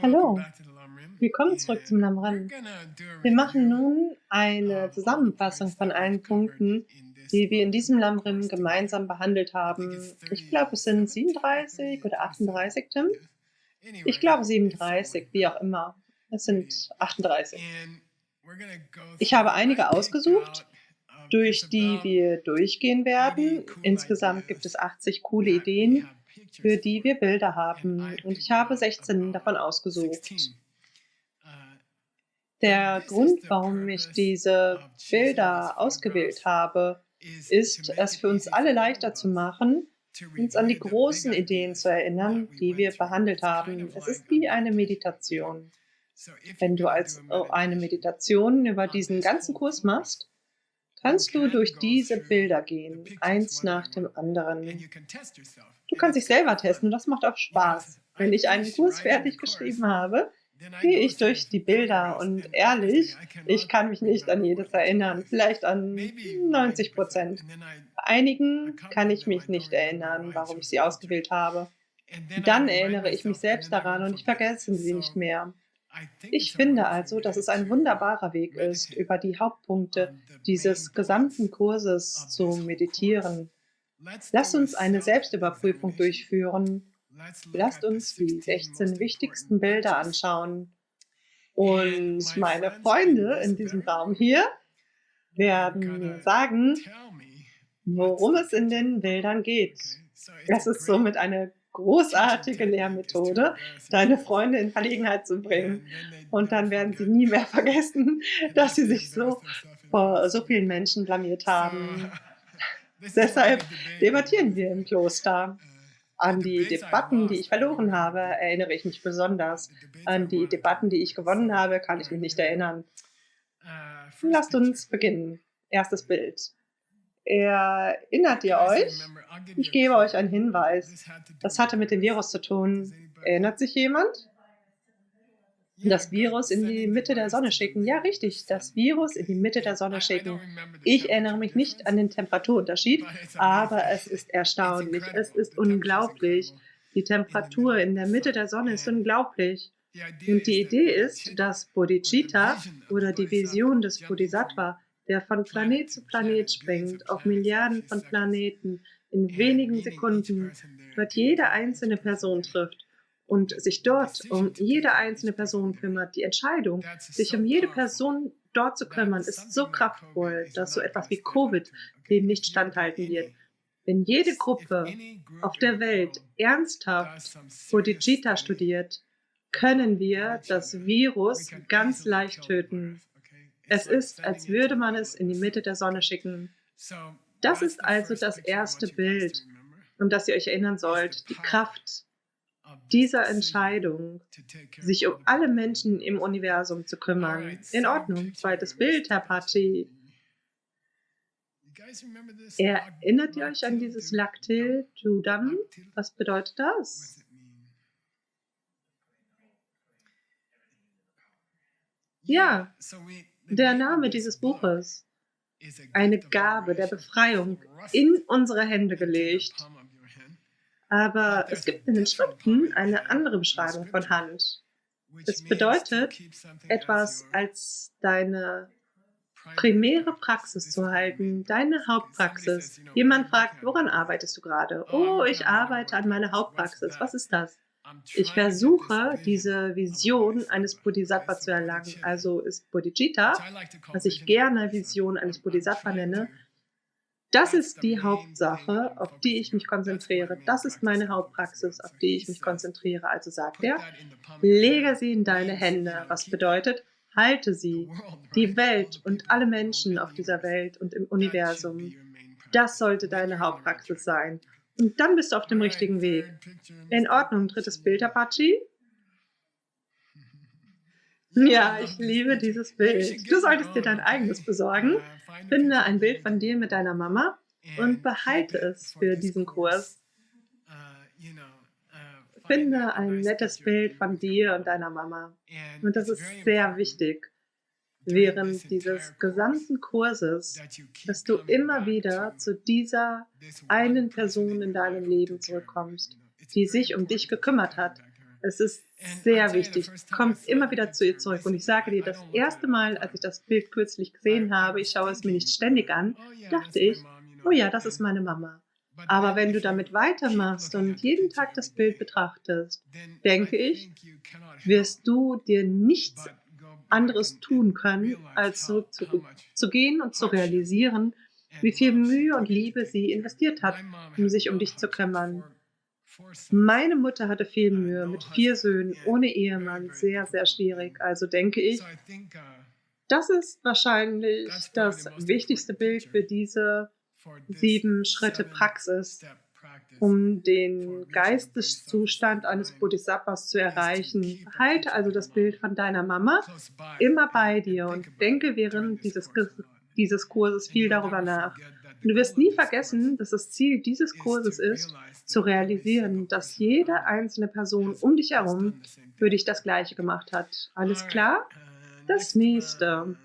Hallo, willkommen zurück zum Lamrim. Wir machen nun eine Zusammenfassung von allen Punkten, die wir in diesem Lamrim gemeinsam behandelt haben. Ich glaube, es sind 37 oder 38, Tim? Ich glaube 37, wie auch immer. Es sind 38. Ich habe einige ausgesucht, durch die wir durchgehen werden. Insgesamt gibt es 80 coole Ideen, für die wir Bilder haben. Und ich habe 16 davon ausgesucht. Der Grund, warum ich diese Bilder ausgewählt habe, ist, es für uns alle leichter zu machen, uns an die großen Ideen zu erinnern, die wir behandelt haben. Es ist wie eine Meditation. Wenn du eine Meditation über diesen ganzen Kurs machst, kannst du durch diese Bilder gehen, eins nach dem anderen. Du kannst dich selber testen und das macht auch Spaß. Wenn ich einen Kurs fertig geschrieben habe, gehe ich durch die Bilder und ehrlich, ich kann mich nicht an jedes erinnern, vielleicht an 90%. Bei einigen kann ich mich nicht erinnern, warum ich sie ausgewählt habe. Dann erinnere ich mich selbst daran und ich vergesse sie nicht mehr. Ich finde also, dass es ein wunderbarer Weg ist, über die Hauptpunkte dieses gesamten Kurses zu meditieren. Lasst uns eine Selbstüberprüfung durchführen. Lasst uns die 16 wichtigsten Bilder anschauen. Und meine Freunde in diesem Raum hier werden mir sagen, worum es in den Bildern geht. Es ist somit eine großartige Lehrmethode, deine Freunde in Verlegenheit zu bringen. Und dann werden sie nie mehr vergessen, dass sie sich so vor so vielen Menschen blamiert haben. Deshalb debattieren wir im Kloster. An die Debatten, die ich verloren habe, erinnere ich mich besonders. An die Debatten, die ich gewonnen habe, kann ich mich nicht erinnern. Lasst uns beginnen. Erstes Bild. Erinnert ihr euch? Ich gebe euch einen Hinweis. Das hatte mit dem Virus zu tun. Erinnert sich jemand? Das Virus in die Mitte der Sonne schicken. Ja, richtig, das Virus in die Mitte der Sonne schicken. Ich erinnere mich nicht an den Temperaturunterschied, aber es ist erstaunlich. Es ist unglaublich. Die Temperatur in der Mitte der Sonne ist unglaublich. Und die Idee ist, dass Bodhicitta oder die Vision des Bodhisattva, der von Planet zu Planet springt, auf Milliarden von Planeten, in wenigen Sekunden, dort jede einzelne Person trifft und sich dort um jede einzelne Person kümmert. Die Entscheidung, sich um jede Person dort zu kümmern, ist so kraftvoll, dass so etwas wie Covid dem nicht standhalten wird. Wenn jede Gruppe auf der Welt ernsthaft Bodhicitta studiert, können wir das Virus ganz leicht töten. Es ist, als würde man es in die Mitte der Sonne schicken. Das ist also das erste Bild, um das ihr euch erinnern sollt, die Kraft dieser Entscheidung, sich um alle Menschen im Universum zu kümmern. In Ordnung. Zweites Bild, Herr Pachi. Erinnert ihr euch an dieses Laktil Judam? Was bedeutet das? Ja, der Name dieses Buches. Eine Gabe der Befreiung in unsere Hände gelegt. Aber es gibt in den Schriften eine andere Beschreibung von Hand. Es bedeutet, etwas als deine primäre Praxis zu halten, deine Hauptpraxis. Jemand fragt, woran arbeitest du gerade? Oh, ich arbeite an meiner Hauptpraxis. Was ist das? Ich versuche, diese Vision eines Bodhisattva zu erlangen. Also ist Bodhicitta, was ich gerne Vision eines Bodhisattva nenne, das ist die Hauptsache, auf die ich mich konzentriere. Das ist meine Hauptpraxis, auf die ich mich konzentriere. Also sagt er, lege sie in deine Hände. Was bedeutet, halte sie, die Welt und alle Menschen auf dieser Welt und im Universum. Das sollte deine Hauptpraxis sein. Und dann bist du auf dem richtigen Weg. In Ordnung, drittes Bild, Apache. Ja, ich liebe dieses Bild. Du solltest dir dein eigenes besorgen. Finde ein Bild von dir mit deiner Mama und behalte es für diesen Kurs. Finde ein nettes Bild von dir und deiner Mama. Und das ist sehr wichtig während dieses gesamten Kurses, dass du immer wieder zu dieser einen Person in deinem Leben zurückkommst, die sich um dich gekümmert hat. Es ist sehr wichtig. Kommt immer wieder zu ihr zurück. Und ich sage dir, das erste Mal, als ich das Bild kürzlich gesehen habe, ich schaue es mir nicht ständig an, dachte ich, oh ja, das ist meine Mama. Aber wenn du damit weitermachst und jeden Tag das Bild betrachtest, denke ich, wirst du dir nichts anderes tun können, als zurückzugehen und zu realisieren, wie viel Mühe und Liebe sie investiert hat, um sich um dich zu kümmern. Meine Mutter hatte viel Mühe mit 4 Söhnen, ohne Ehemann, sehr, sehr schwierig. Also denke ich, das ist wahrscheinlich das wichtigste Bild für diese 7 Schritte Praxis, um den Geisteszustand eines Bodhisattvas zu erreichen. Halte also das Bild von deiner Mama immer bei dir und denke während dieses Kurses viel darüber nach. Und du wirst nie vergessen, dass das Ziel dieses Kurses ist, zu realisieren, dass jede einzelne Person um dich herum für dich das Gleiche gemacht hat. Alles klar? Das nächste.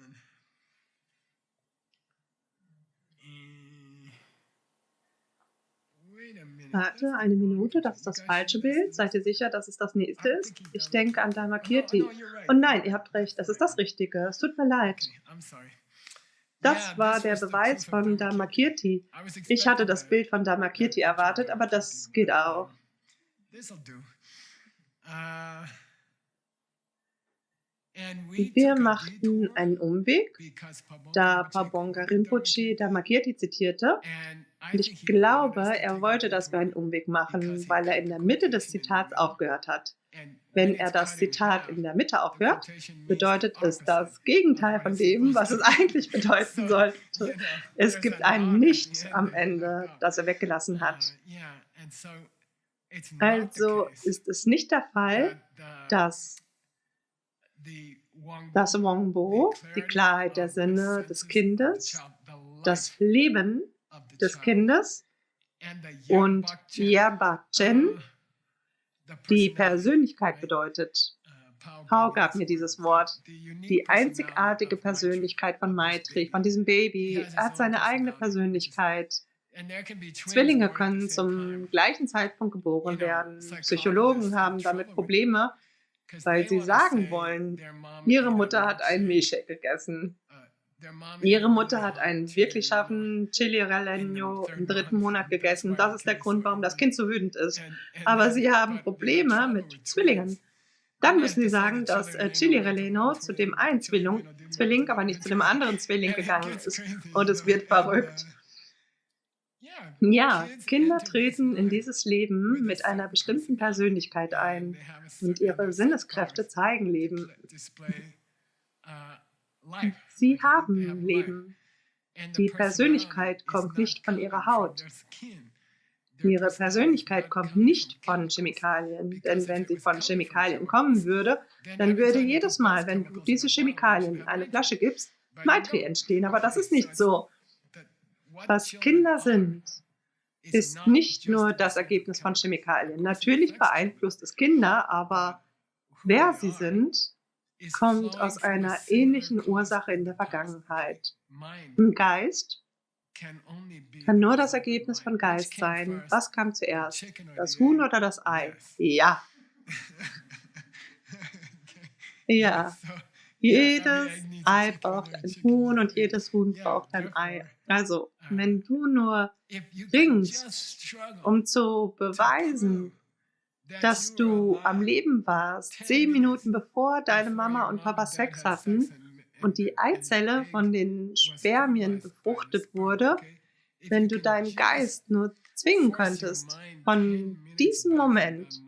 Warte eine Minute, das ist das falsche Bild. Seid ihr sicher, dass es das nächste ist? Ich denke an Dharmakirti. Und nein, ihr habt recht, das ist das Richtige. Es tut mir leid. Das war der Beweis von Dharmakirti. Ich hatte das Bild von Dharmakirti erwartet, aber das geht auch. Wir machten einen Umweg, da Pabonga Rinpoche Dharmakirti zitierte. Und ich glaube, er wollte, dass wir einen Umweg machen, weil er in der Mitte des Zitats aufgehört hat. Wenn er das Zitat in der Mitte aufhört, bedeutet es das Gegenteil von dem, was es eigentlich bedeuten sollte. Es gibt ein Nicht am Ende, das er weggelassen hat. Also ist es nicht der Fall, dass das Wongbo, die Klarheit der Sinne des Kindes, das Leben des Kindes und Yerba Chen die Persönlichkeit bedeutet. Pao gab mir dieses Wort. Die einzigartige Persönlichkeit von Maitri, von diesem Baby. Er hat seine eigene Persönlichkeit. Zwillinge können zum gleichen Zeitpunkt geboren werden. Psychologen haben damit Probleme, weil sie sagen wollen, ihre Mutter hat einen Milchshake gegessen. Ihre Mutter hat einen wirklich scharfen Chili Relleno im 3. Monat gegessen. Das ist der Grund, warum das Kind so wütend ist. Aber sie haben Probleme mit Zwillingen. Dann müssen sie sagen, dass Chili Relleno zu dem einen Zwilling, aber nicht zu dem anderen Zwilling gegangen ist. Und es wird verrückt. Ja, Kinder treten in dieses Leben mit einer bestimmten Persönlichkeit ein und ihre Sinneskräfte zeigen Leben. Sie haben Leben. Die Persönlichkeit kommt nicht von ihrer Haut. Ihre Persönlichkeit kommt nicht von Chemikalien, denn wenn sie von Chemikalien kommen würde, dann würde jedes Mal, wenn du diese Chemikalien in eine Flasche gibst, Maitri entstehen, aber das ist nicht so. Was Kinder sind, ist nicht nur das Ergebnis von Chemikalien. Natürlich beeinflusst es Kinder, aber wer sie sind, kommt aus einer ähnlichen Ursache in der Vergangenheit. Im Geist kann nur das Ergebnis von Geist sein. Was kam zuerst? Das Huhn oder das Ei? Ja. Ja. Jedes Ei braucht ein Huhn und jedes Huhn braucht ein Ei. Also, wenn du nur ringst, um zu beweisen, dass du am Leben warst, 10 Minuten bevor deine Mama und Papa Sex hatten und die Eizelle von den Spermien befruchtet wurde, wenn du deinen Geist nur zwingen könntest, von diesem Moment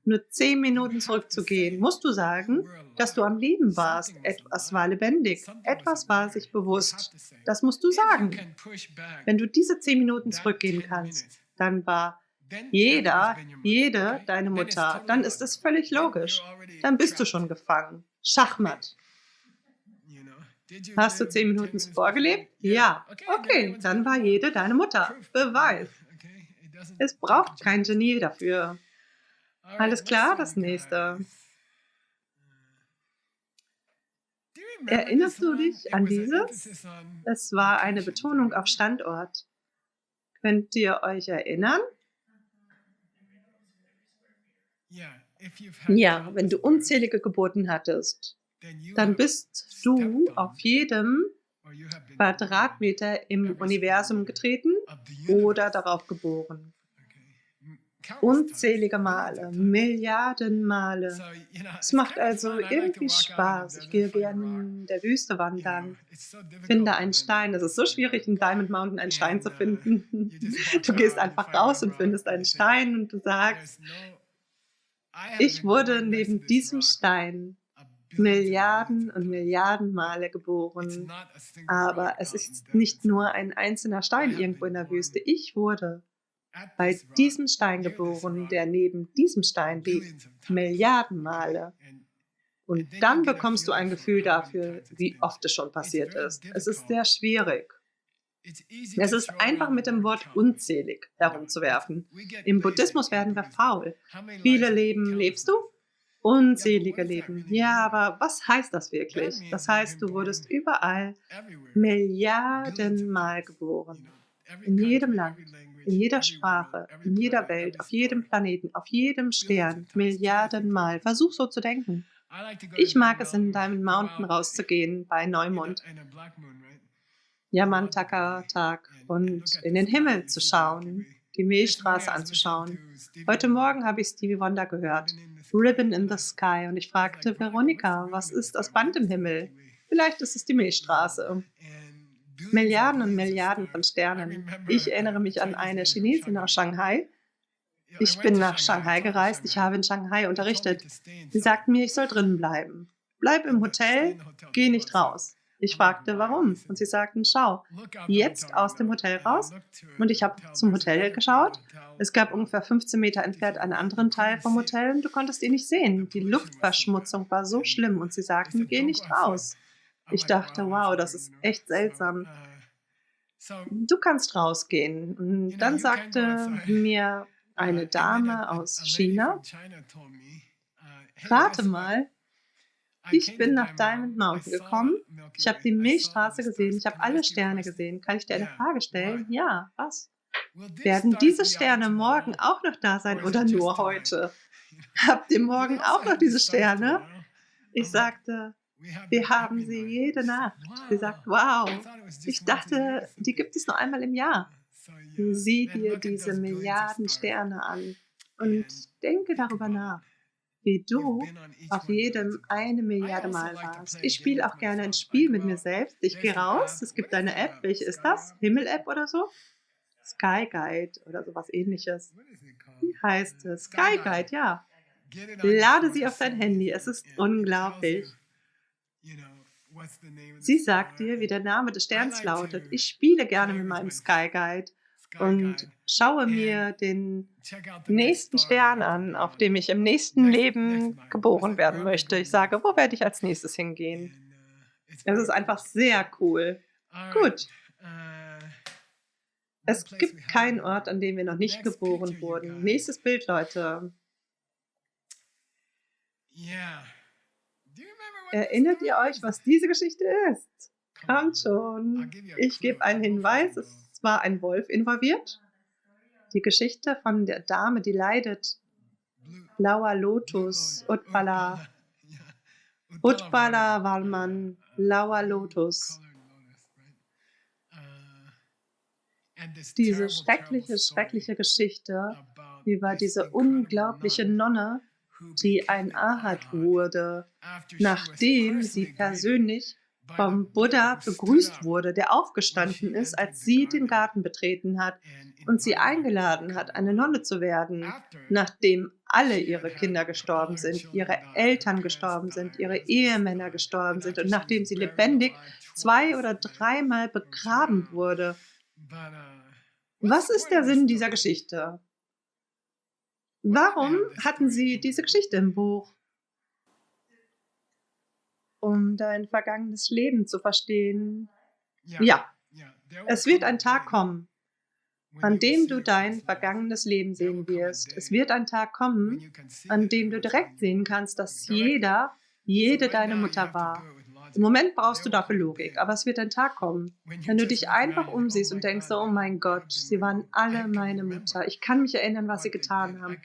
nur 10 Minuten zurückzugehen, musst du sagen, dass du am Leben warst. Etwas war lebendig, etwas war sich bewusst. Das musst du sagen. Wenn du diese 10 Minuten zurückgehen kannst, dann war jede deine Mutter. Dann ist es völlig logisch. Dann bist du schon gefangen. Schachmatt. Hast du 10 Minuten zuvor gelebt? Ja. Okay, dann war jede deine Mutter. Beweis. Es braucht kein Genie dafür. Alles klar, das nächste. Erinnerst du dich an dieses? Es war eine Betonung auf Standort. Könnt ihr euch erinnern? Ja, wenn du unzählige Geburten hattest, dann bist du auf jedem Quadratmeter im Universum getreten oder darauf geboren. Unzählige Male, Milliarden Male. Es macht also irgendwie Spaß. Ich gehe gerne in der Wüste wandern, finde einen Stein. Es ist so schwierig, in Diamond Mountain einen Stein zu finden. Du gehst einfach raus und findest einen Stein und du sagst: „Ich wurde neben diesem Stein Milliarden und Milliarden Male geboren, aber es ist nicht nur ein einzelner Stein irgendwo in der Wüste. Ich wurde bei diesem Stein geboren, der neben diesem Stein liegt, Milliarden Male. Und dann bekommst du ein Gefühl dafür, wie oft es schon passiert ist. Es ist sehr schwierig. Es ist einfach mit dem Wort unzählig herumzuwerfen. Im Buddhismus werden wir faul. Viele Leben lebst du? Unzählige Leben. Ja, aber was heißt das wirklich? Das heißt, du wurdest überall Milliardenmal geboren. In jedem Land, in jeder Sprache, in jeder Welt, auf jedem Planeten, auf jedem Stern, Milliardenmal. Versuch so zu denken. Ich mag es, in Diamond Mountain rauszugehen bei Neumond, Yamantaka-Tag, und in den Himmel zu schauen, die Milchstraße anzuschauen. Heute Morgen habe ich Stevie Wonder gehört, Ribbon in the Sky, und ich fragte Veronika, was ist das Band im Himmel? Vielleicht ist es die Milchstraße. Milliarden und Milliarden von Sternen. Ich erinnere mich an eine Chinesin aus Shanghai. Ich bin nach Shanghai gereist, ich habe in Shanghai unterrichtet. Sie sagten mir, ich soll drinnen bleiben. Bleib im Hotel, geh nicht raus. Ich fragte, warum? Und sie sagten, schau, jetzt aus dem Hotel raus. Und ich habe zum Hotel geschaut. Es gab ungefähr 15 Meter entfernt einen anderen Teil vom Hotel und du konntest ihn nicht sehen. Die Luftverschmutzung war so schlimm und sie sagten, geh nicht raus. Ich dachte, wow, das ist echt seltsam. Du kannst rausgehen. Und dann sagte mir eine Dame aus China, rate mal, ich bin nach Diamond Mountain gekommen, ich habe die Milchstraße gesehen, ich habe alle Sterne gesehen. Kann ich dir eine Frage stellen? Ja, was? Werden diese Sterne morgen auch noch da sein oder nur heute? Habt ihr morgen auch noch diese Sterne? Ich sagte, wir haben sie jede Nacht. Sie sagt, wow, ich dachte, die gibt es nur einmal im Jahr. Sieh dir diese Milliarden Sterne an und denke darüber nach, wie du auf jedem 1 Milliarde Mal warst. Ich spiele auch gerne ein Spiel mit mir selbst. Ich gehe raus, es gibt eine App. Welche ist das? Himmel-App oder so? Sky Guide oder sowas ähnliches. Wie heißt es? Sky Guide, ja. Lade sie auf dein Handy. Es ist unglaublich. Sie sagt dir, wie der Name des Sterns lautet. Ich spiele gerne mit meinem Sky Guide und schaue mir den nächsten Stern an, auf dem ich im nächsten Leben geboren werden möchte. Ich sage, wo werde ich als nächstes hingehen? Es ist einfach sehr cool. Gut, es gibt keinen Ort, an dem wir noch nicht geboren wurden. Nächstes Bild, Leute. Erinnert ihr euch, was diese Geschichte ist? Kommt schon. Ich gebe einen Hinweis. Es war ein Wolf involviert. Die Geschichte von der Dame, die leidet. Blauer Lotus, Utpala. Utpala Valman, blauer Lotus. Diese schreckliche, schreckliche Geschichte über diese unglaubliche Nonne, die ein Arhat wurde, nachdem sie persönlich vom Buddha begrüßt wurde, der aufgestanden ist, als sie den Garten betreten hat und sie eingeladen hat, eine Nonne zu werden, nachdem alle ihre Kinder gestorben sind, ihre Eltern gestorben sind, ihre Ehemänner gestorben sind und nachdem sie lebendig 2- oder 3-mal begraben wurde. Was ist der Sinn dieser Geschichte? Warum hatten sie diese Geschichte im Buch? Um dein vergangenes Leben zu verstehen. Ja, es wird ein Tag kommen, an dem du dein vergangenes Leben sehen wirst. Es wird ein Tag kommen, an dem du direkt sehen kannst, dass jede deine Mutter war. Im Moment brauchst du dafür Logik, aber es wird ein Tag kommen, wenn du dich einfach umsiehst und denkst so: „Oh mein Gott, sie waren alle meine Mutter. Ich kann mich erinnern, was sie getan haben.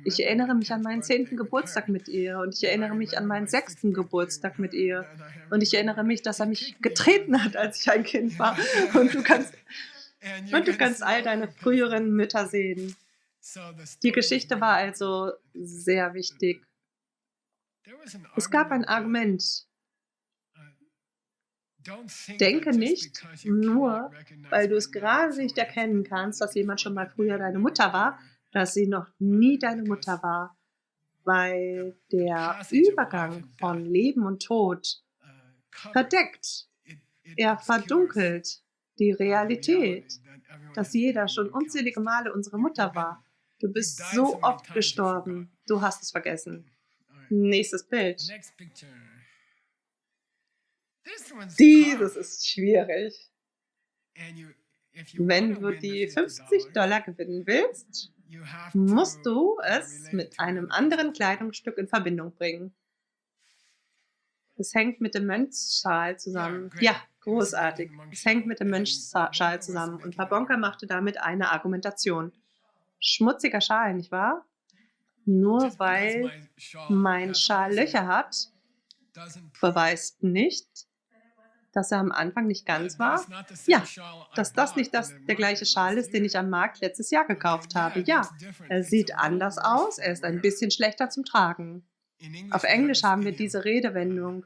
Ich erinnere mich an meinen 10. Geburtstag mit ihr und ich erinnere mich an meinen 6. Geburtstag mit ihr und ich erinnere mich, dass er mich getreten hat, als ich ein Kind war.“ Und du kannst all deine früheren Mütter sehen. Die Geschichte war also sehr wichtig. Es gab ein Argument: Denke nicht, nur weil du es gerade nicht erkennen kannst, dass jemand schon mal früher deine Mutter war, dass sie noch nie deine Mutter war, weil der Übergang von Leben und Tod verdeckt, er verdunkelt die Realität, dass jeder schon unzählige Male unsere Mutter war. Du bist so oft gestorben, du hast es vergessen. Nächstes Bild. Dieses ist schwierig. Wenn du die $50 gewinnen willst, musst du es mit einem anderen Kleidungsstück in Verbindung bringen. Es hängt mit dem Mönchsschal zusammen. Ja, großartig. Es hängt mit dem Mönchsschal zusammen und Pabonka machte damit eine Argumentation. Schmutziger Schal, nicht wahr? Nur weil mein Schal Löcher hat, beweist nicht, dass er am Anfang nicht ganz war? Ja, dass das nicht der gleiche Schal ist, den ich am Markt letztes Jahr gekauft habe. Ja, er sieht anders aus, er ist ein bisschen schlechter zum Tragen. Auf Englisch haben wir diese Redewendung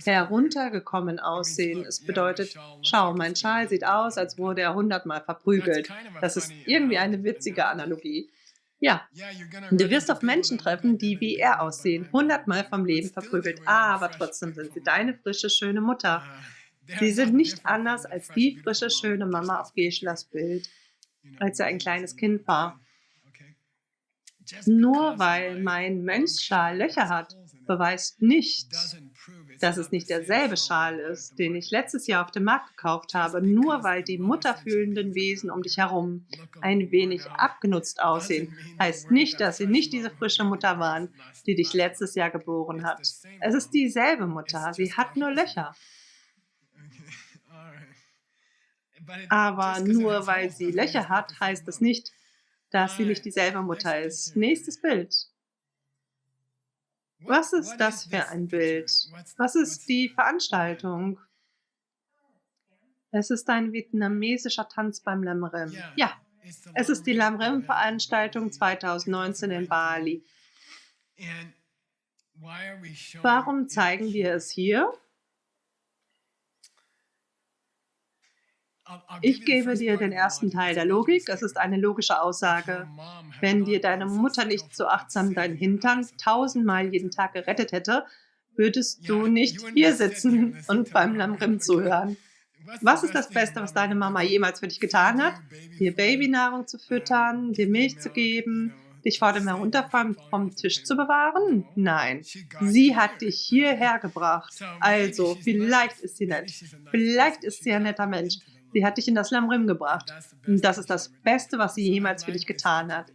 heruntergekommen aussehen. Es bedeutet, schau, mein Schal sieht aus, als wurde er 100-mal verprügelt. Das ist irgendwie eine witzige Analogie. Ja, du wirst auf Menschen treffen, die wie er aussehen, 100-mal vom Leben verprügelt, aber trotzdem sind sie deine frische, schöne Mutter. Sie sind nicht anders als die frische, schöne Mama auf Geschlers Bild, als er ein kleines Kind war. Nur weil mein Mönchsschal Löcher hat, beweist nicht, dass es nicht derselbe Schal ist, den ich letztes Jahr auf dem Markt gekauft habe. Nur weil die mutterfühlenden Wesen um dich herum ein wenig abgenutzt aussehen, heißt nicht, dass sie nicht diese frische Mutter waren, die dich letztes Jahr geboren hat. Es ist dieselbe Mutter, sie hat nur Löcher. Aber nur weil sie Löcher hat, heißt es nicht, dass sie nicht dieselbe Mutter ist. Nächstes Bild. Was ist das für ein Bild? Was ist die Veranstaltung? Es ist ein vietnamesischer Tanz beim Lam Rim. Ja, es ist die Lam Rim-Veranstaltung 2019 in Bali. Warum zeigen wir es hier? Ich gebe dir den ersten Teil der Logik. Es ist eine logische Aussage. Wenn dir deine Mutter nicht so achtsam deinen Hintern 1000-mal jeden Tag gerettet hätte, würdest du nicht hier sitzen und beim Lam Rim zuhören. Was ist das Beste, was deine Mama jemals für dich getan hat? Dir Babynahrung zu füttern, dir Milch zu geben, dich vor dem Herunterfallen vom Tisch zu bewahren? Nein, sie hat dich hierher gebracht. Also, vielleicht ist sie nett. Vielleicht ist sie ein netter Mensch. Sie hat dich in das Lam Rim gebracht. Und das ist das Beste, was sie jemals für dich getan hat.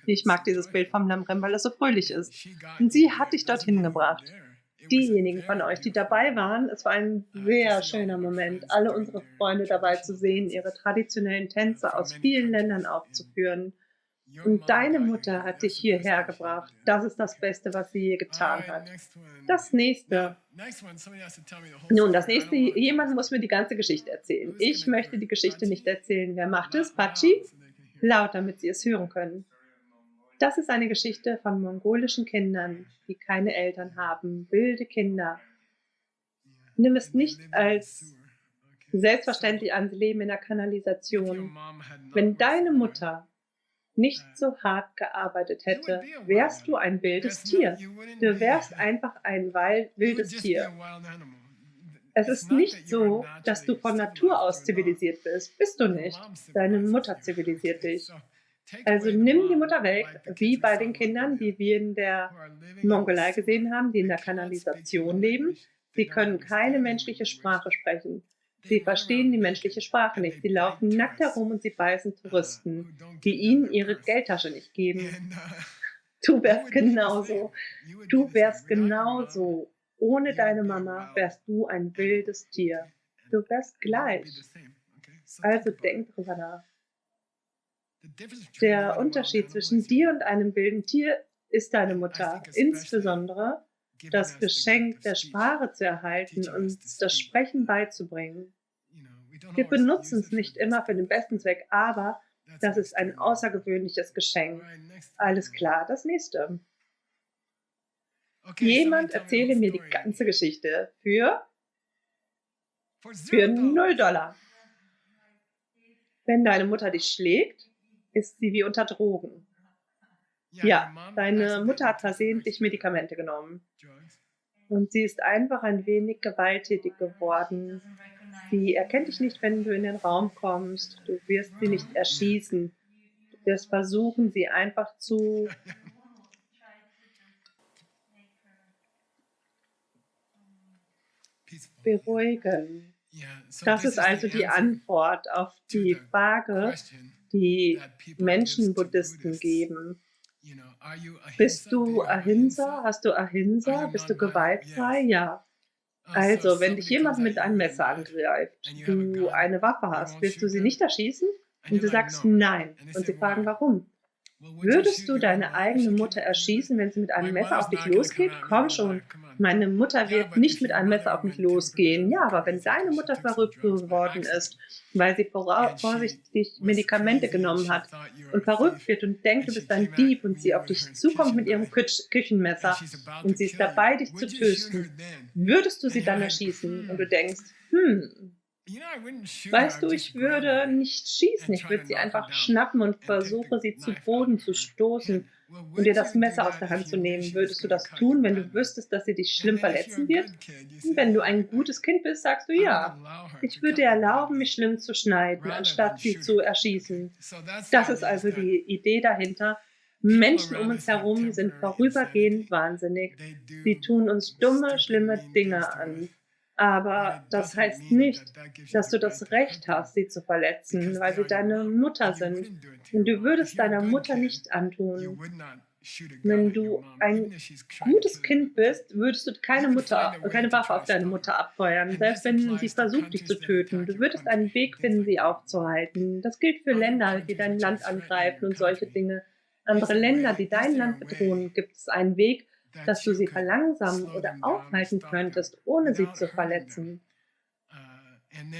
Ich mag dieses Bild vom Lam Rim, weil es so fröhlich ist. Und sie hat dich dorthin gebracht. Diejenigen von euch, die dabei waren, es war ein sehr schöner Moment, alle unsere Freunde dabei zu sehen, ihre traditionellen Tänze aus vielen Ländern aufzuführen. Und deine Mutter hat dich hierher gebracht. Das ist das Beste, was sie je getan hat. Das nächste. Nun, das nächste, jemand muss mir die ganze Geschichte erzählen. Ich möchte die Geschichte nicht erzählen. Wer macht es? Patschi? Laut, damit sie es hören können. Das ist eine Geschichte von mongolischen Kindern, die keine Eltern haben, wilde Kinder. Nimm es nicht als selbstverständlich an, sie leben in der Kanalisation. Wenn deine Mutter nicht so hart gearbeitet hätte, wärst du ein wildes Tier. Du wärst einfach ein wildes Tier. Es ist nicht so, dass du von Natur aus zivilisiert bist. Bist du nicht. Deine Mutter zivilisiert dich. Also nimm die Mutter weg, wie bei den Kindern, die wir in der Mongolei gesehen haben, die in der Kanalisation leben. Sie können keine menschliche Sprache sprechen. Sie verstehen die menschliche Sprache nicht. Sie laufen nackt herum und sie beißen Touristen, die ihnen ihre Geldtasche nicht geben. Du wärst genauso. Du wärst genauso. Ohne deine Mama wärst du ein wildes Tier. Du wärst gleich. Also denk drüber nach. Der Unterschied zwischen dir und einem wilden Tier ist deine Mutter, insbesondere das Geschenk der Sprache zu erhalten und das Sprechen beizubringen. Wir benutzen es nicht immer für den besten Zweck, aber das ist ein außergewöhnliches Geschenk. Alles klar, das nächste. Jemand erzähle mir die ganze Geschichte für $0. Wenn deine Mutter dich schlägt, ist sie wie unter Drogen. Ja, deine Mutter hat versehentlich Medikamente genommen. Und sie ist einfach ein wenig gewalttätig geworden. Sie erkennt dich nicht, wenn du in den Raum kommst. Du wirst sie nicht erschießen. Du wirst versuchen, sie einfach zu beruhigen. Das ist also die Antwort auf die Frage, die Menschen Buddhisten geben. Bist du Ahimsa? Hast du Ahimsa? Bist du gewaltfrei? Ja. Also, wenn dich jemand mit einem Messer angreift, du eine Waffe hast, wirst du sie nicht erschießen? Und du sagst nein. Und sie fragen, warum? Würdest du deine eigene Mutter erschießen, wenn sie mit einem Messer auf dich losgeht? Komm schon. Meine Mutter wird nicht mit einem Messer auf mich losgehen. Ja, aber wenn deine Mutter verrückt geworden ist, weil sie vorsichtig Medikamente genommen hat und verrückt wird und denkt, du bist ein Dieb und sie auf dich zukommt mit ihrem Küchenmesser und sie ist dabei, dich zu töten, würdest du sie dann erschießen? Und du denkst, weißt du, ich würde nicht schießen, ich würde sie einfach schnappen und versuche, sie zu Boden zu stoßen und dir das Messer aus der Hand zu nehmen. Würdest du das tun, wenn du wüsstest, dass sie dich schlimm verletzen wird? Und wenn du ein gutes Kind bist, sagst du ja. Ich würde dir erlauben, mich schlimm zu schneiden, anstatt sie zu erschießen. Das ist also die Idee dahinter. Menschen um uns herum sind vorübergehend wahnsinnig. Sie tun uns dumme, schlimme Dinge an. Aber das heißt nicht, dass du das Recht hast, sie zu verletzen, weil sie deine Mutter sind. Und du würdest deiner Mutter nicht antun. Wenn du ein gutes Kind bist, würdest du keine Waffe auf deine Mutter abfeuern, selbst wenn sie versucht, dich zu töten. Du würdest einen Weg finden, sie aufzuhalten. Das gilt für Länder, die dein Land angreifen und solche Dinge. Andere Länder, die dein Land bedrohen, gibt es einen Weg, dass du sie verlangsamen oder aufhalten könntest, ohne sie zu verletzen.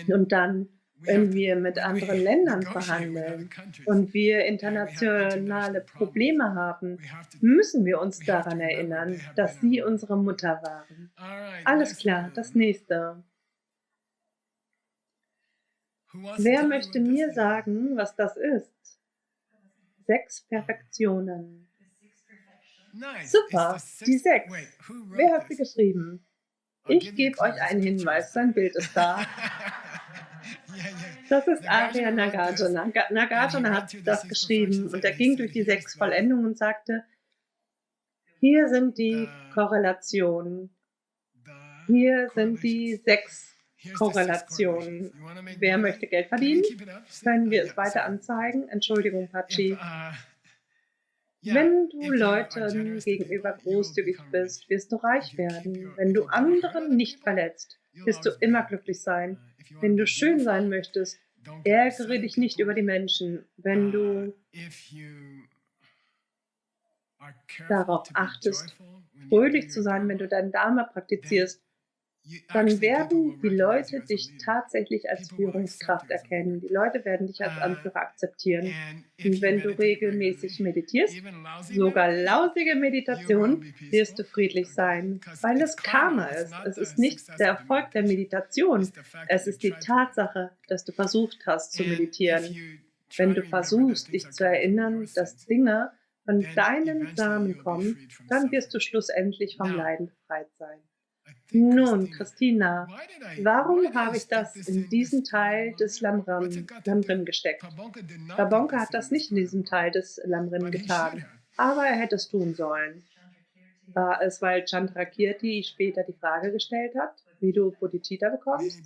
Und dann, wenn wir mit anderen Ländern verhandeln und wir internationale Probleme haben, müssen wir uns daran erinnern, dass sie unsere Mutter waren. Alles klar, das nächste. Wer möchte mir sagen, was das ist? 6 Perfektionen. Super, die 6. Wer hat sie geschrieben? Ich gebe euch einen Hinweis, sein Bild ist da. Das ist Arya Nagarjuna. Nagarjuna hat das geschrieben und er ging durch die 6 Vollendungen und sagte, hier sind die Korrelationen. Hier sind die 6 Korrelationen. Wer möchte Geld verdienen? Können wir es weiter anzeigen? Entschuldigung, Pachi. Wenn du Leuten gegenüber großzügig bist, wirst du reich werden. Wenn du anderen nicht verletzt, wirst du immer glücklich sein. Wenn du schön sein möchtest, ärgere dich nicht über die Menschen. Wenn du darauf achtest, fröhlich zu sein, wenn du dein Dharma praktizierst, dann werden die Leute dich tatsächlich als Führungskraft erkennen. Die Leute werden dich als Anführer akzeptieren. Und wenn du regelmäßig meditierst, sogar lausige Meditation, wirst du friedlich sein, weil es Karma ist. Es ist nicht der Erfolg der Meditation. Es ist die Tatsache, dass du versucht hast zu meditieren. Wenn du versuchst, dich zu erinnern, dass Dinge von deinen Samen kommen, dann wirst du schlussendlich vom Leiden befreit sein. Nun, Christina, warum habe ich das in diesen Teil des Lamrim gesteckt? Babonka hat das nicht in diesem Teil des Lamrim getan, aber er hätte es tun sollen. War es, weil Chandrakirti später die Frage gestellt hat, wie du Bodhicitta bekommst?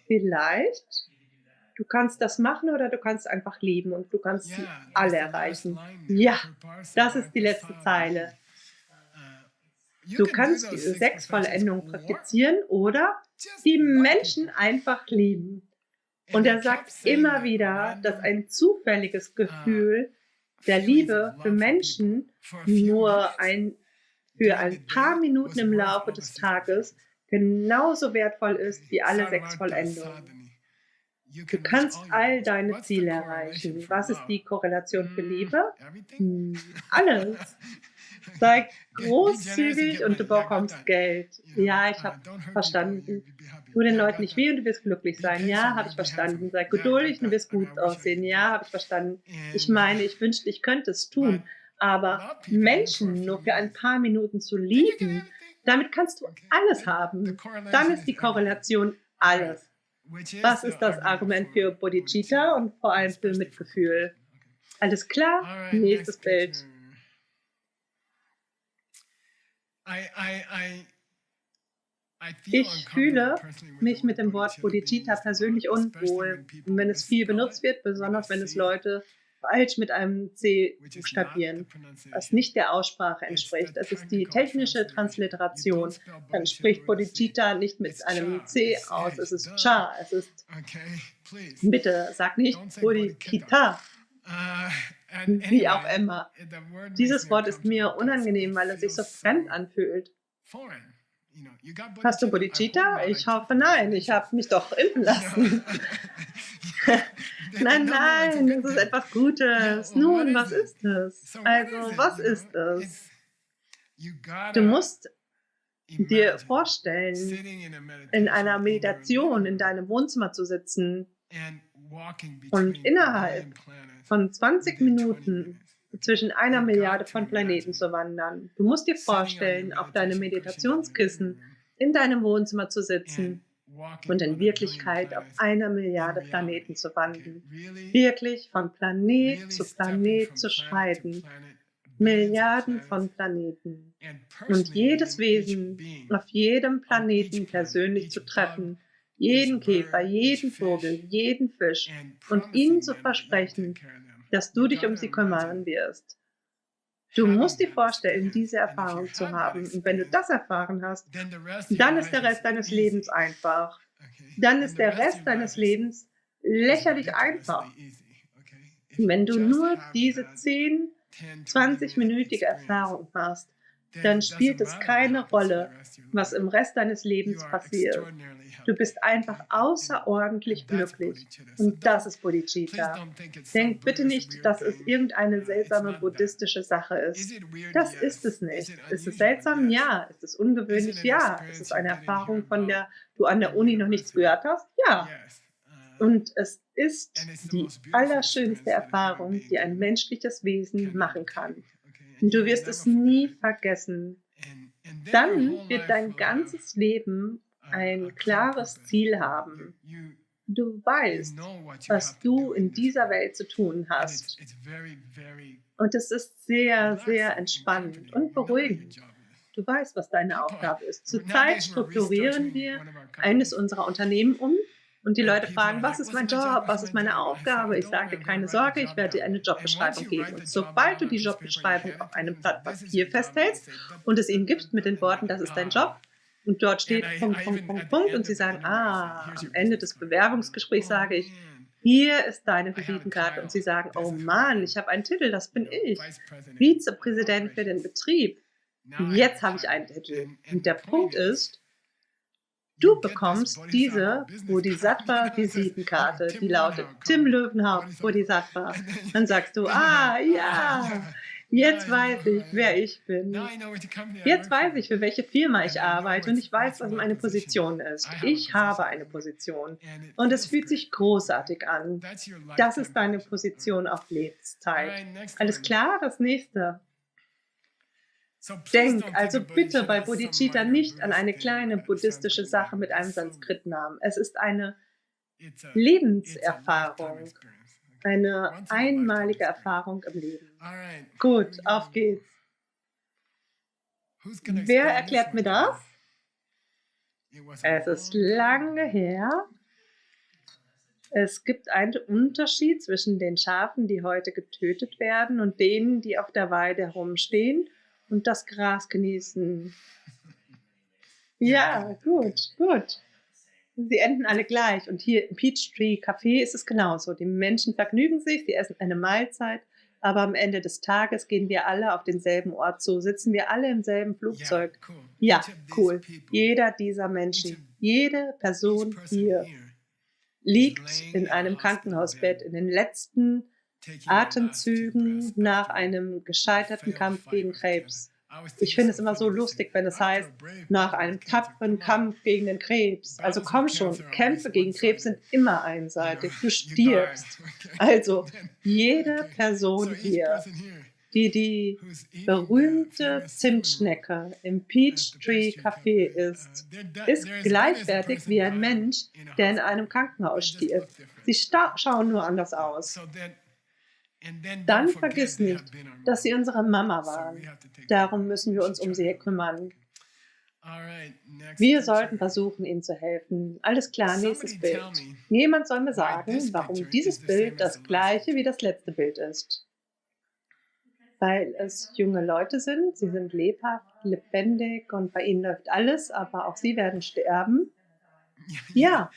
Vielleicht. Du kannst das machen oder du kannst einfach lieben und du kannst sie alle erreichen. Ja, das ist die letzte Zeile. Du kannst diese Sexvollendung praktizieren oder die Menschen einfach lieben. Und er sagt immer wieder, dass ein zufälliges Gefühl der Liebe für Menschen für ein paar Minuten im Laufe des Tages genauso wertvoll ist wie alle Sexvollendungen. Du kannst all deine Ziele erreichen. Was ist die Korrelation für Liebe? Alles. Sei großzügig und du bekommst Geld. Ja, ich habe verstanden. Tu den Leuten nicht weh und du wirst glücklich sein. Ja, habe ich verstanden. Sei geduldig und du wirst gut aussehen. Ja, habe ich verstanden. Ich meine, ich wünschte, ich könnte es tun. Aber Menschen nur für ein paar Minuten zu lieben, damit kannst du alles haben. Dann ist die Korrelation alles. Was ist das Argument für Bodhicitta und vor allem für Mitgefühl? Alles klar? Nächstes Bild. Ich fühle mich mit dem Wort Bodhicitta persönlich unwohl, wenn es viel benutzt wird, besonders wenn es Leute falsch mit einem C buchstabieren, was nicht der Aussprache entspricht. Es ist die technische Transliteration. Dann spricht Bodhicitta nicht mit einem C aus, es ist Cha, es ist, bitte sag nicht Bodhicitta, wie auch immer. Dieses Wort ist mir unangenehm, weil es sich so fremd anfühlt. Hast du Bodhicitta? Ich hoffe, nein. Ich habe mich doch impfen lassen. Nein, nein, das ist etwas Gutes. Nun, was ist es? Also, was ist es? Du musst dir vorstellen, in einer Meditation in deinem Wohnzimmer zu sitzen und innerhalb von 20 Minuten zwischen 1 Milliarde von Planeten zu wandern. Du musst dir vorstellen, auf deinem Meditationskissen in deinem Wohnzimmer zu sitzen und in Wirklichkeit auf 1 Milliarde Planeten zu wandern. Wirklich von Planet zu schreiten. Milliarden von Planeten. Und jedes Wesen auf jedem Planeten persönlich zu treffen. Jeden Käfer, jeden Vogel, jeden Fisch. Und ihnen zu versprechen, dass du dich um sie kümmern wirst. Du musst dir vorstellen, diese Erfahrung zu haben. Und wenn du das erfahren hast, dann ist der Rest deines Lebens einfach. Dann ist der Rest deines Lebens lächerlich einfach. Wenn du nur diese 10, 20-minütige Erfahrung hast, dann spielt es keine Rolle, was im Rest deines Lebens passiert. Du bist einfach außerordentlich glücklich. Und das ist Bodhicitta. Denk bitte nicht, dass es irgendeine seltsame buddhistische Sache ist. Das ist es nicht. Ist es seltsam? Ja. Ist es ungewöhnlich? Ja. Ist es eine Erfahrung, von der du an der Uni noch nichts gehört hast? Ja. Und es ist die allerschönste Erfahrung, die ein menschliches Wesen machen kann. Und du wirst es nie vergessen. Dann wird dein ganzes Leben ein klares Ziel haben. Du weißt, was du in dieser Welt zu tun hast. Und es ist sehr, sehr entspannend und beruhigend. Du weißt, was deine Aufgabe ist. Zurzeit strukturieren wir eines unserer Unternehmen um. Und die Leute fragen, was ist mein Job, was ist meine Aufgabe? Ich sage, keine Sorge, ich werde dir eine Jobbeschreibung geben. Und sobald du die Jobbeschreibung auf einem Blatt Papier festhältst und es ihnen gibst mit den Worten, das ist dein Job, und dort steht Punkt, Punkt, Punkt, Punkt, und sie sagen, am Ende des Bewerbungsgesprächs sage ich, hier ist deine Visitenkarte. Und sie sagen, oh Mann, ich habe einen Titel, das bin ich. Vizepräsident für den Betrieb. Jetzt habe ich einen Titel. Und der Punkt ist, du bekommst diese Bodhisattva-Visitenkarte, die lautet Tim Löwenhaupt Bodhisattva. Dann sagst du, ja, jetzt weiß ich, wer ich bin. Jetzt weiß ich, für welche Firma ich arbeite und ich weiß, was meine Position ist. Ich habe eine Position und es fühlt sich großartig an. Das ist deine Position auf Lebenszeit. Alles klar? Das nächste. Denk also bitte bei Bodhicitta nicht an eine kleine buddhistische Sache mit einem Sanskritnamen. Es ist eine Lebenserfahrung, eine einmalige Erfahrung im Leben. Gut, auf geht's. Wer erklärt mir das? Es ist lange her. Es gibt einen Unterschied zwischen den Schafen, die heute getötet werden, und denen, die auf der Weide herumstehen. und das Gras genießen. Ja, gut, gut. Sie enden alle gleich. Und hier im Peachtree Café ist es genauso. Die Menschen vergnügen sich, sie essen eine Mahlzeit, aber am Ende des Tages gehen wir alle auf denselben Ort zu, sitzen wir alle im selben Flugzeug. Ja, cool. Jeder dieser Menschen, jede Person hier liegt in einem Krankenhausbett in den letzten Atemzügen nach einem gescheiterten Kampf gegen Krebs. Ich finde es immer so lustig, wenn es heißt, nach einem tapferen Kampf gegen den Krebs. Also komm schon, Kämpfe gegen Krebs sind immer einseitig. Du stirbst. Also jede Person hier, die berühmte Zimtschnecke im Peachtree Café ist gleichwertig wie ein Mensch, der in einem Krankenhaus stirbt. Sie schauen nur anders aus. Dann vergiss nicht, dass sie unsere Mama waren. Darum müssen wir uns um sie kümmern. Wir sollten versuchen, ihnen zu helfen. Alles klar, nächstes Bild. Jemand soll mir sagen, warum dieses Bild das gleiche wie das letzte Bild ist. Weil es junge Leute sind, sie sind lebhaft, lebendig und bei ihnen läuft alles, aber auch sie werden sterben. Ja,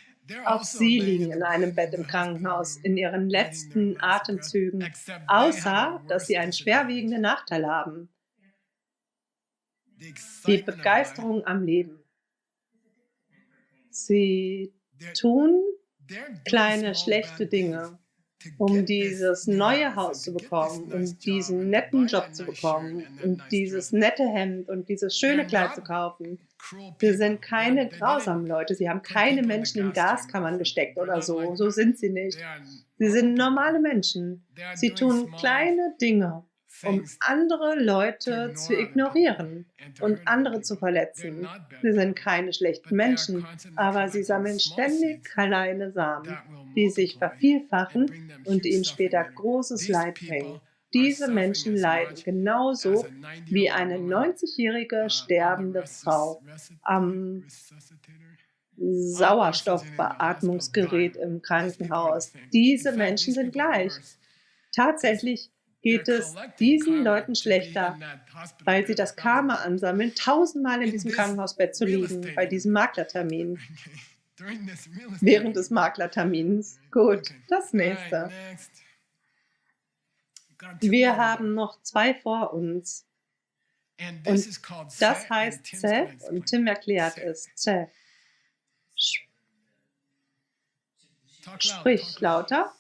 auch sie liegen in einem Bett im Krankenhaus, in ihren letzten Atemzügen, außer dass sie einen schwerwiegenden Nachteil haben. Die Begeisterung am Leben. Sie tun kleine schlechte Dinge, um dieses neue Haus zu bekommen, um diesen netten Job zu bekommen, um dieses nette Hemd und dieses schöne Kleid zu kaufen. Sie sind keine grausamen Leute, sie haben keine Menschen in Gaskammern gesteckt oder so, so sind sie nicht. Sie sind normale Menschen. Sie tun kleine Dinge, um andere Leute zu ignorieren und andere zu verletzen. Sie sind keine schlechten Menschen, aber sie sammeln ständig kleine Samen, die sich vervielfachen und ihnen später großes Leid bringen. Diese Menschen leiden genauso wie eine 90-jährige sterbende Frau am Sauerstoffbeatmungsgerät im Krankenhaus. Diese Menschen sind gleich. Tatsächlich geht es diesen Leuten schlechter, weil sie das Karma ansammeln, 1000-mal in diesem Krankenhausbett zu liegen, bei diesem Maklertermin. Während des Maklertermins. Gut, das nächste. Wir haben noch 2 vor uns. Und das heißt Ze und Tim erklärt es. Ze. Sprich lauter.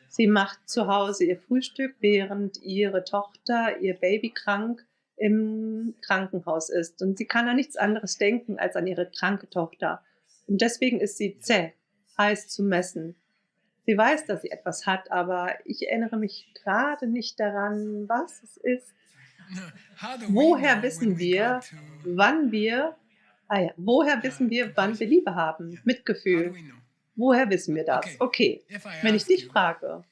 Sie macht zu Hause ihr Frühstück, während ihre Tochter, ihr Baby krank im Krankenhaus ist. Und sie kann an nichts anderes denken als an ihre kranke Tochter. Und deswegen ist sie zäh, heiß zu messen. Sie weiß, dass sie etwas hat, aber ich erinnere mich gerade nicht daran, was es ist. Woher wissen wir, wann wir Liebe haben? Mitgefühl. Woher wissen wir das? Okay, wenn ich dich frage,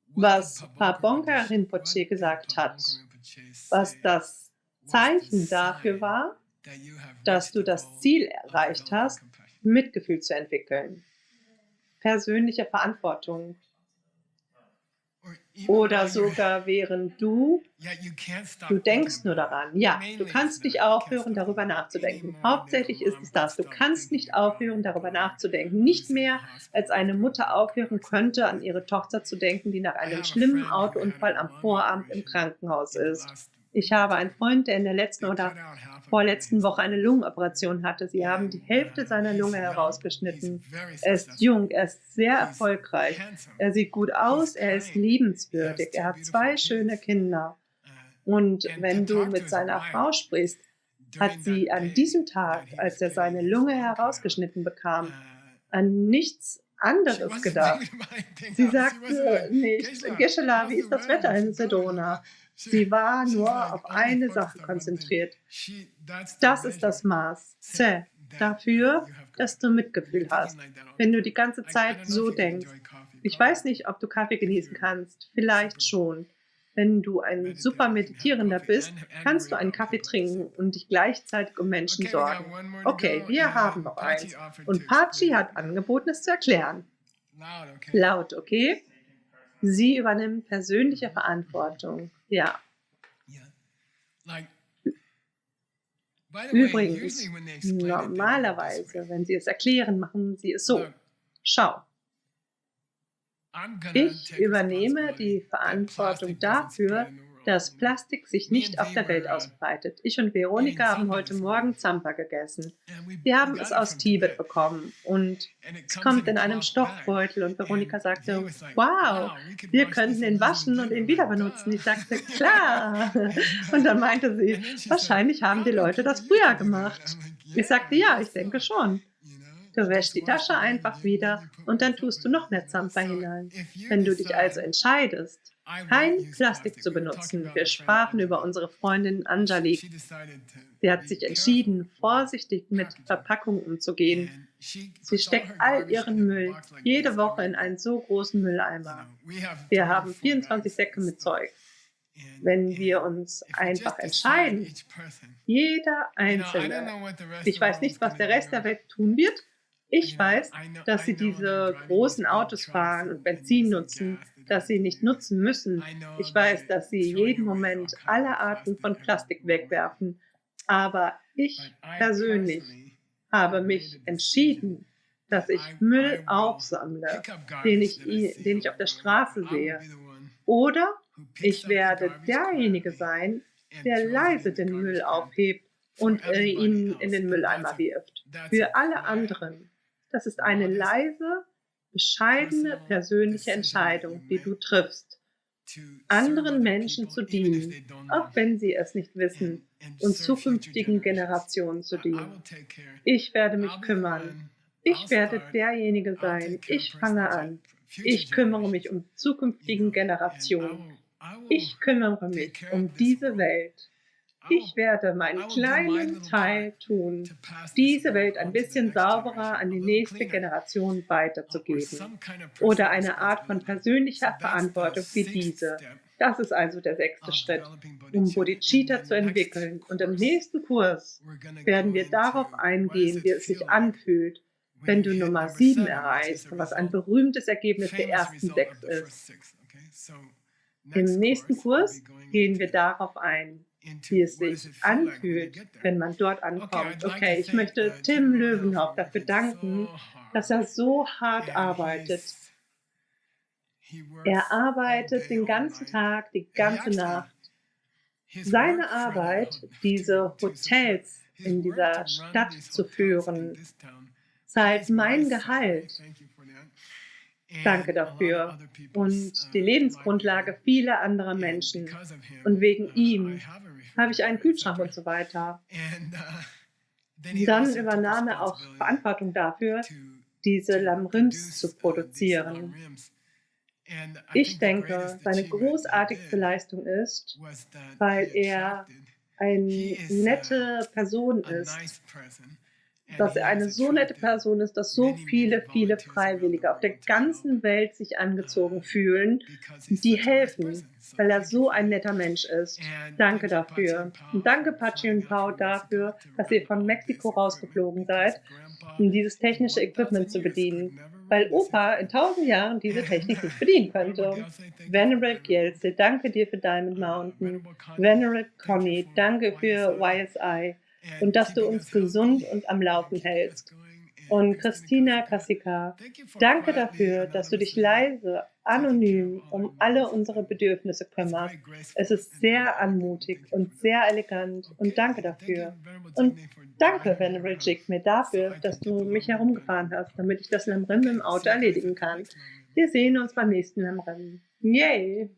was Pabonga Rinpoche gesagt hat, was das Zeichen dafür war, dass du das Ziel erreicht hast, Mitgefühl zu entwickeln, persönliche Verantwortung. Oder sogar während du denkst nur daran. Ja, du kannst nicht aufhören, darüber nachzudenken. Hauptsächlich ist es das. Du kannst nicht aufhören, darüber nachzudenken. Nicht mehr, als eine Mutter aufhören könnte, an ihre Tochter zu denken, die nach einem schlimmen Autounfall am Vorabend im Krankenhaus ist. Ich habe einen Freund, der in der letzten oder vorletzten Woche eine Lungenoperation hatte. Sie haben die Hälfte seiner Lunge herausgeschnitten. Er ist jung, er ist sehr erfolgreich. Er sieht gut aus, er ist liebenswürdig. Er hat 2 schöne Kinder. Und wenn du mit seiner Frau sprichst, hat sie an diesem Tag, als er seine Lunge herausgeschnitten bekam, an nichts anderes gedacht. Sie sagte nicht, Geshe-la, wie ist das Wetter in Sedona? Sie war nur auf eine Sache konzentriert. Das ist das Maß, Ze, dafür, dass du Mitgefühl hast, wenn du die ganze Zeit so denkst. Ich weiß nicht, ob du Kaffee genießen kannst, vielleicht schon. Wenn du ein super Meditierender bist, kannst du einen Kaffee trinken und dich gleichzeitig um Menschen sorgen. Okay, wir haben noch eins. Und Pachi hat angeboten, es zu erklären. Laut, okay? Sie übernimmt persönliche Verantwortung. Ja. Übrigens, normalerweise, wenn Sie es erklären, machen Sie es so. Schau, ich übernehme die Verantwortung dafür, dass Plastik sich nicht auf der Welt ausbreitet. Ich und Veronika haben heute Morgen Zampa gegessen. Wir haben es aus Tibet bekommen und es kommt in einem Stoffbeutel und Veronika sagte, wow, wir könnten ihn waschen und ihn wieder benutzen. Ich sagte, klar. Und dann meinte sie, wahrscheinlich haben die Leute das früher gemacht. Ich sagte, ja, ich denke schon. Du wäschst die Tasche einfach wieder und dann tust du noch mehr Zampa hinein. Wenn du dich also entscheidest, kein Plastik zu benutzen, wir sprachen über unsere Freundin Anjali. Sie hat sich entschieden, vorsichtig mit Verpackungen umzugehen. Sie steckt all ihren Müll jede Woche in einen so großen Mülleimer. Wir haben 24 Säcke mit Zeug. Wenn wir uns einfach entscheiden, jeder Einzelne, ich weiß nicht, was der Rest der Welt tun wird, ich weiß, dass sie diese großen Autos fahren und Benzin nutzen, dass sie nicht nutzen müssen. Ich weiß, dass sie jeden Moment alle Arten von Plastik wegwerfen. Aber ich persönlich habe mich entschieden, dass ich Müll aufsammle, den ich auf der Straße sehe. Oder ich werde derjenige sein, der leise den Müll aufhebt und ihn in den Mülleimer wirft. Für alle anderen. Das ist eine leise, bescheidene persönliche Entscheidung, die du triffst, anderen Menschen zu dienen, auch wenn sie es nicht wissen, und zukünftigen Generationen zu dienen. Ich werde mich kümmern. Ich werde derjenige sein. Ich fange an. Ich kümmere mich um zukünftigen Generationen. Ich kümmere mich um diese Welt. Ich werde meinen kleinen Teil tun, diese Welt ein bisschen sauberer an die nächste Generation weiterzugeben. Oder eine Art von persönlicher Verantwortung wie diese. Das ist also der 6. Schritt, um Bodhicitta zu entwickeln. Und im nächsten Kurs werden wir darauf eingehen, wie es sich anfühlt, wenn du Nummer 7 erreichst, was ein berühmtes Ergebnis der ersten 6 ist. Im nächsten Kurs gehen wir darauf ein, wie es sich anfühlt, wenn man dort ankommt. Okay, ich möchte Tim Löwenhoff dafür danken, dass er so hart arbeitet. Er arbeitet den ganzen Tag, die ganze Nacht. Seine Arbeit, diese Hotels in dieser Stadt zu führen, zahlt mein Gehalt. Danke dafür. Und die Lebensgrundlage vieler anderer Menschen. Und wegen ihm habe ich einen Kühlschrank und so weiter. Dann übernahm er auch Verantwortung dafür, diese Lamrims zu produzieren. Ich denke, seine großartigste Leistung ist, weil er eine nette Person ist, dass er eine so nette Person ist, dass so viele Freiwillige auf der ganzen Welt sich angezogen fühlen, die helfen, weil er so ein netter Mensch ist. Danke dafür. Und danke, Pachi und Pau, dafür, dass ihr von Mexiko rausgeflogen seid, um dieses technische Equipment zu bedienen, weil Opa in 1000 Jahren diese Technik nicht bedienen könnte. Venerable Gyeltse, danke dir für Diamond Mountain. Venerable Connie, danke für YSI. Und dass du uns gesund und am Laufen hältst. Und Christina Kassika, danke dafür, dass du dich leise, anonym um alle unsere Bedürfnisse kümmerst. Es ist sehr anmutig und sehr elegant und danke dafür. Und danke, Venerable Jigme, dafür, dass du mich herumgefahren hast, damit ich das Lamrim im Auto erledigen kann. Wir sehen uns beim nächsten Lamrim. Yay!